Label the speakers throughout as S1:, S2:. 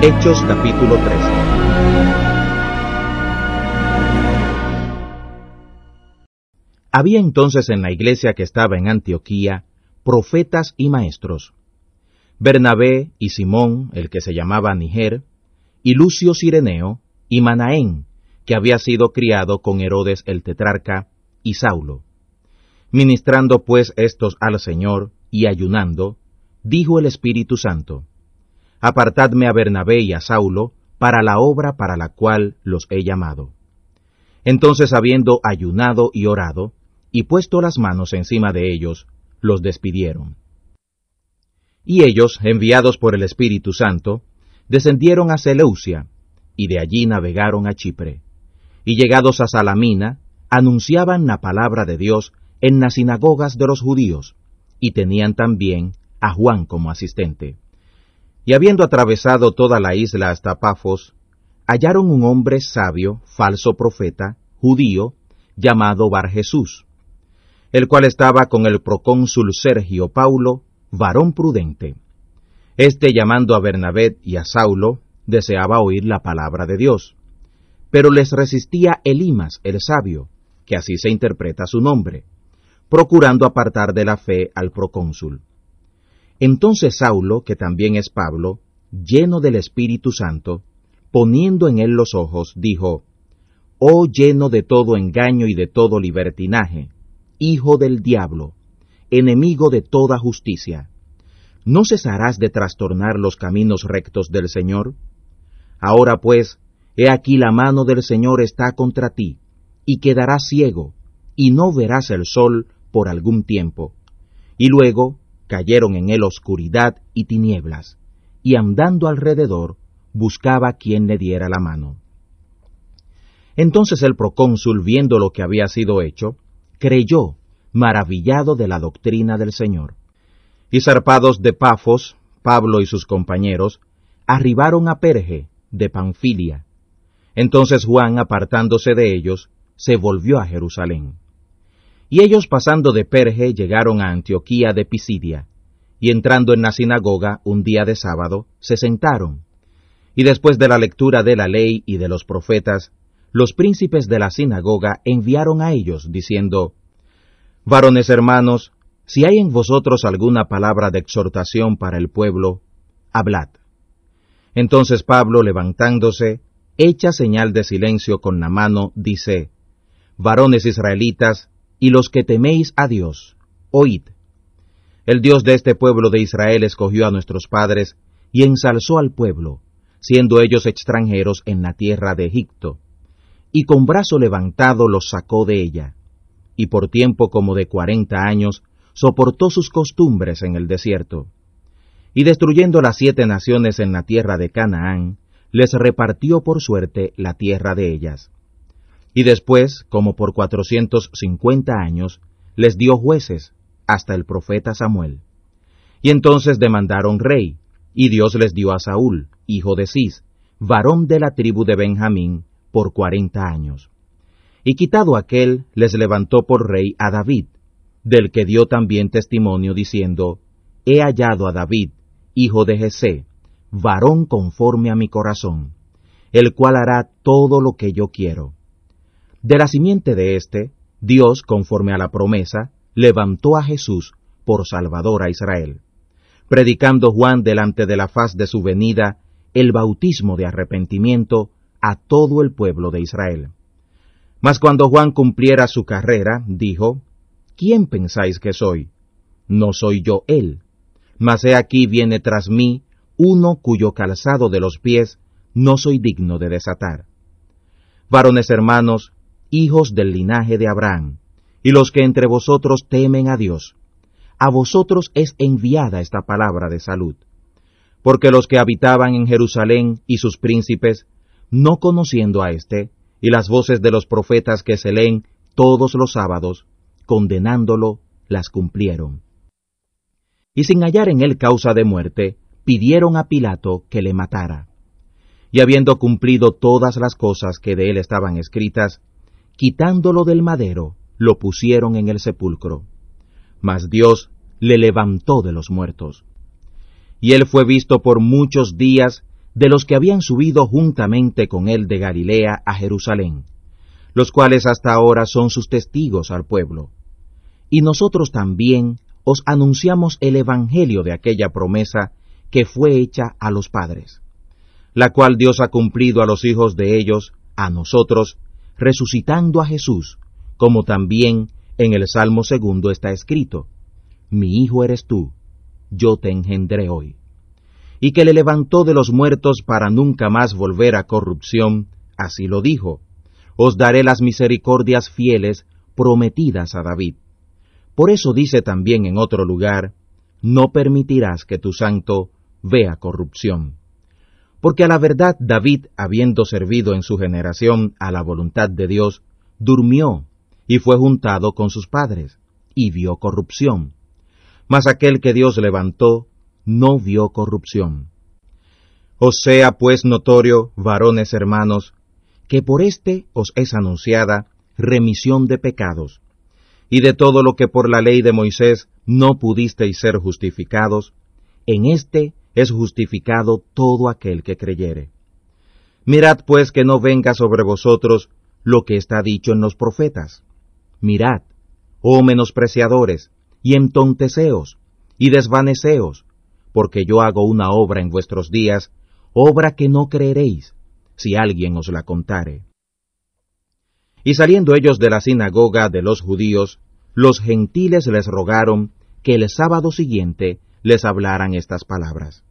S1: Hechos capítulo 13. Había entonces en la iglesia que estaba en Antioquía profetas y maestros: Bernabé y Simón, el que se llamaba Niger, y Lucio Cireneo, y Manaén, que había sido criado con Herodes el tetrarca, y Saulo. Ministrando pues estos al Señor, y ayunando, dijo el Espíritu Santo: Apartadme a Bernabé y a Saulo para la obra para la cual los he llamado. Entonces, habiendo ayunado y orado, y puesto las manos encima de ellos, los despidieron. Y ellos, enviados por el Espíritu Santo, descendieron a Seleucia, y de allí navegaron a Chipre. Y llegados a Salamina, anunciaban la palabra de Dios en las sinagogas de los judíos, y tenían también a Juan como asistente. Y habiendo atravesado toda la isla hasta Pafos, hallaron un hombre sabio, falso profeta, judío, llamado Barjesús, el cual estaba con el procónsul Sergio Paulo, varón prudente. Este, llamando a Bernabé y a Saulo, deseaba oír la palabra de Dios. Pero les resistía Elimas el sabio, que así se interpreta su nombre, procurando apartar de la fe al procónsul. Entonces Saulo, que también es Pablo, lleno del Espíritu Santo, poniendo en él los ojos, dijo: Oh lleno de todo engaño y de todo libertinaje, hijo del diablo, enemigo de toda justicia, ¿no cesarás de trastornar los caminos rectos del Señor? Ahora pues, he aquí la mano del Señor está contra ti, y quedarás ciego, y no verás el sol por algún tiempo. Y luego cayeron en él oscuridad y tinieblas, y andando alrededor, buscaba quien le diera la mano. Entonces el procónsul, viendo lo que había sido hecho, creyó, maravillado de la doctrina del Señor. Y zarpados de Pafos, Pablo y sus compañeros, arribaron a Perge, de Panfilia. Entonces Juan, apartándose de ellos, se volvió a Jerusalén. Y ellos, pasando de Perge, llegaron a Antioquía de Pisidia, y entrando en la sinagoga un día de sábado, se sentaron. Y después de la lectura de la ley y de los profetas, los príncipes de la sinagoga enviaron a ellos, diciendo: Varones hermanos, si hay en vosotros alguna palabra de exhortación para el pueblo, hablad. Entonces Pablo, levantándose, hecha señal de silencio con la mano, dice: Varones israelitas, y los que teméis a Dios, oíd. El Dios de este pueblo de Israel escogió a nuestros padres y ensalzó al pueblo, siendo ellos extranjeros en la tierra de Egipto, y con brazo levantado los sacó de ella, y por tiempo como de 40 años soportó sus costumbres en el desierto. Y destruyendo las 7 naciones en la tierra de Canaán, les repartió por suerte la tierra de ellas. Y después, como por 450 años, les dio jueces, hasta el profeta Samuel. Y entonces demandaron rey, y Dios les dio a Saúl, hijo de Cis, varón de la tribu de Benjamín, por 40 años. Y quitado aquel, les levantó por rey a David, del que dio también testimonio, diciendo: He hallado a David, hijo de Jesé, varón conforme a mi corazón, el cual hará todo lo que yo quiero. De la simiente de éste, Dios, conforme a la promesa, levantó a Jesús por Salvador a Israel, predicando Juan delante de la faz de su venida el bautismo de arrepentimiento a todo el pueblo de Israel. Mas cuando Juan cumpliera su carrera, dijo: ¿Quién pensáis que soy? No soy yo él, mas he aquí viene tras mí uno cuyo calzado de los pies no soy digno de desatar. Varones hermanos, hijos del linaje de Abraham, y los que entre vosotros temen a Dios, a vosotros es enviada esta palabra de salud. Porque los que habitaban en Jerusalén y sus príncipes, no conociendo a éste, y las voces de los profetas que se leen todos los sábados, condenándolo, las cumplieron. Y sin hallar en él causa de muerte, pidieron a Pilato que le matara. Y habiendo cumplido todas las cosas que de él estaban escritas, quitándolo del madero, lo pusieron en el sepulcro. Mas Dios le levantó de los muertos. Y él fue visto por muchos días de los que habían subido juntamente con él de Galilea a Jerusalén, los cuales hasta ahora son sus testigos al pueblo. Y nosotros también os anunciamos el evangelio de aquella promesa que fue hecha a los padres, la cual Dios ha cumplido a los hijos de ellos, a nosotros, resucitando a Jesús, como también en el Salmo 2 está escrito: Mi hijo eres tú, yo te engendré hoy. Y que le levantó de los muertos para nunca más volver a corrupción, así lo dijo: Os daré las misericordias fieles prometidas a David. Por eso dice también en otro lugar: No permitirás que tu santo vea corrupción. Porque a la verdad David, habiendo servido en su generación a la voluntad de Dios, durmió y fue juntado con sus padres, y vio corrupción. Mas aquel que Dios levantó no vio corrupción. Os sea pues notorio, varones hermanos, que por éste os es anunciada remisión de pecados, y de todo lo que por la ley de Moisés no pudisteis ser justificados, en éste es justificado todo aquel que creyere. Mirad pues que no venga sobre vosotros lo que está dicho en los profetas. Mirad, oh menospreciadores, y entonteceos, y desvaneceos, porque yo hago una obra en vuestros días, obra que no creeréis, si alguien os la contare. Y saliendo ellos de la sinagoga de los judíos, los gentiles les rogaron que el sábado siguiente les hablaran estas palabras.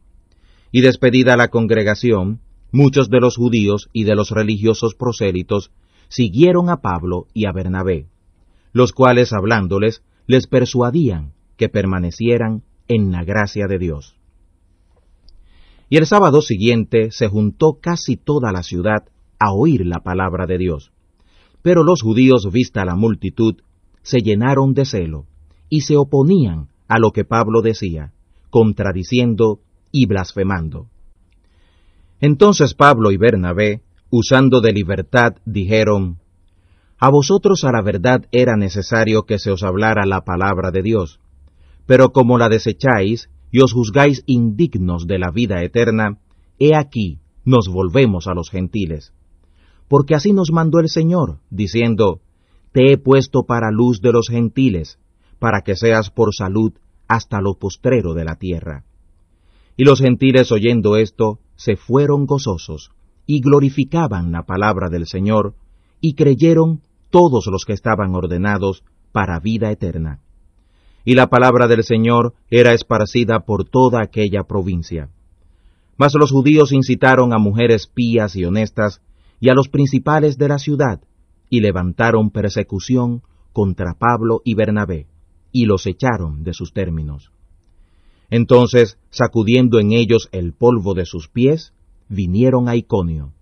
S1: Y despedida la congregación, muchos de los judíos y de los religiosos prosélitos siguieron a Pablo y a Bernabé, los cuales hablándoles les persuadían que permanecieran en la gracia de Dios. Y el sábado siguiente se juntó casi toda la ciudad a oír la palabra de Dios. Pero los judíos, vista la multitud, se llenaron de celo, y se oponían a lo que Pablo decía, contradiciendo y blasfemando. Entonces Pablo y Bernabé, usando de libertad, dijeron: A vosotros a la verdad era necesario que se os hablara la palabra de Dios, pero como la desecháis y os juzgáis indignos de la vida eterna, he aquí nos volvemos a los gentiles. Porque así nos mandó el Señor, diciendo: Te he puesto para luz de los gentiles, para que seas por salud hasta lo postrero de la tierra. Y los gentiles, oyendo esto, se fueron gozosos, y glorificaban la palabra del Señor, y creyeron todos los que estaban ordenados para vida eterna. Y la palabra del Señor era esparcida por toda aquella provincia. Mas los judíos incitaron a mujeres pías y honestas, y a los principales de la ciudad, y levantaron persecución contra Pablo y Bernabé, y los echaron de sus términos. Entonces, sacudiendo en ellos el polvo de sus pies, vinieron a Iconio.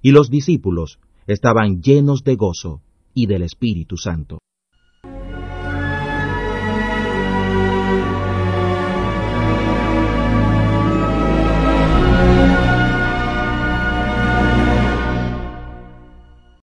S1: Y los discípulos estaban llenos de gozo y del Espíritu Santo.